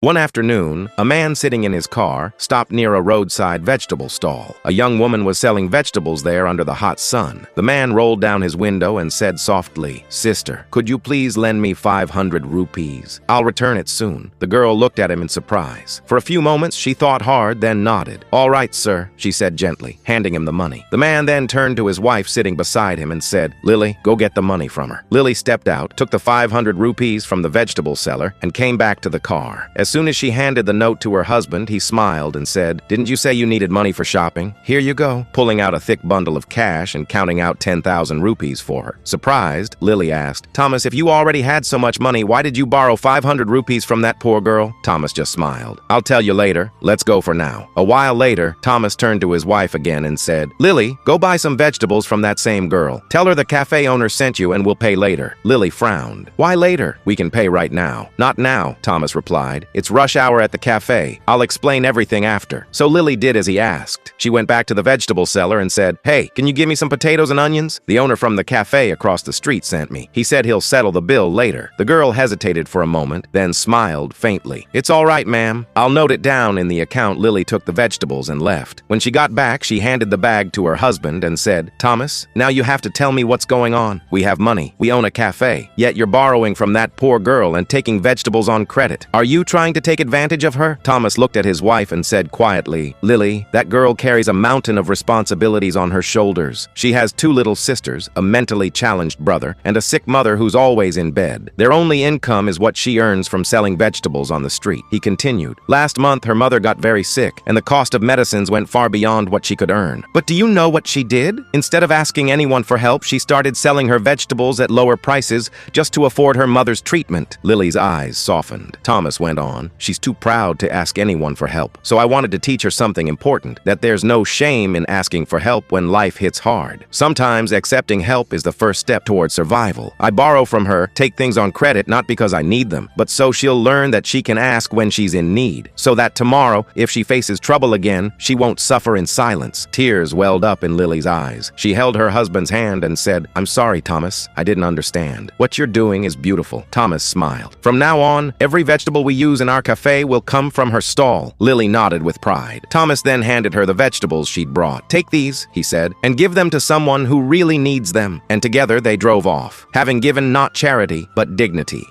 One afternoon, a man sitting in his car stopped near a roadside vegetable stall. A young woman was selling vegetables there under the hot sun. The man rolled down his window and said softly, "Sister, could you please lend me 500 rupees? I'll return it soon." The girl looked at him in surprise. For a few moments, she thought hard, then nodded. "All right, sir," she said gently, handing him the money. The man then turned to his wife sitting beside him and said, "Lily, go get the money from her." Lily stepped out, took the 500 rupees from the vegetable seller, and came back to the car. As soon as she handed the note to her husband, he smiled and said, "Didn't you say you needed money for shopping? Here you go," pulling out a thick bundle of cash and counting out 10,000 rupees for her. Surprised, Lily asked, "Thomas, if you already had so much money, why did you borrow 500 rupees from that poor girl?" Thomas just smiled. "I'll tell you later. Let's go for now." A while later, Thomas turned to his wife again and said, "Lily, go buy some vegetables from that same girl. Tell her the cafe owner sent you and we'll pay later." Lily frowned. "Why later? We can pay right now." "Not now," Thomas replied. "It's rush hour at the cafe. I'll explain everything after." So Lily did as he asked. She went back to the vegetable seller and said, "Hey, can you give me some potatoes and onions? The owner from the cafe across the street sent me. He said he'll settle the bill later." The girl hesitated for a moment, then smiled faintly. "It's all right, ma'am. I'll note it down in the account." Lily took the vegetables and left. When she got back, she handed the bag to her husband and said, "Thomas, now you have to tell me what's going on. We have money. We own a cafe. Yet you're borrowing from that poor girl and taking vegetables on credit. Are you trying to take advantage of her?" Thomas looked at his wife and said quietly, "Lily, that girl carries a mountain of responsibilities on her shoulders. She has 2 little sisters, a mentally challenged brother, and a sick mother who's always in bed. Their only income is what she earns from selling vegetables on the street." He continued, "Last month, her mother got very sick, and the cost of medicines went far beyond what she could earn. But do you know what she did? Instead of asking anyone for help, she started selling her vegetables at lower prices just to afford her mother's treatment." Lily's eyes softened. Thomas went on, "She's too proud to ask anyone for help. So I wanted to teach her something important, that there's no shame in asking for help when life hits hard. Sometimes accepting help is the first step toward survival. I borrow from her, take things on credit not because I need them, but so she'll learn that she can ask when she's in need, so that tomorrow, if she faces trouble again, she won't suffer in silence." Tears welled up in Lily's eyes. She held her husband's hand and said, "I'm sorry, Thomas. I didn't understand. What you're doing is beautiful." Thomas smiled. "From now on, every vegetable we use in our cafe will come from her stall." Lily nodded with pride. Thomas then handed her the vegetables she'd brought. "Take these," he said, "and give them to someone who really needs them." And together they drove off, having given not charity, but dignity.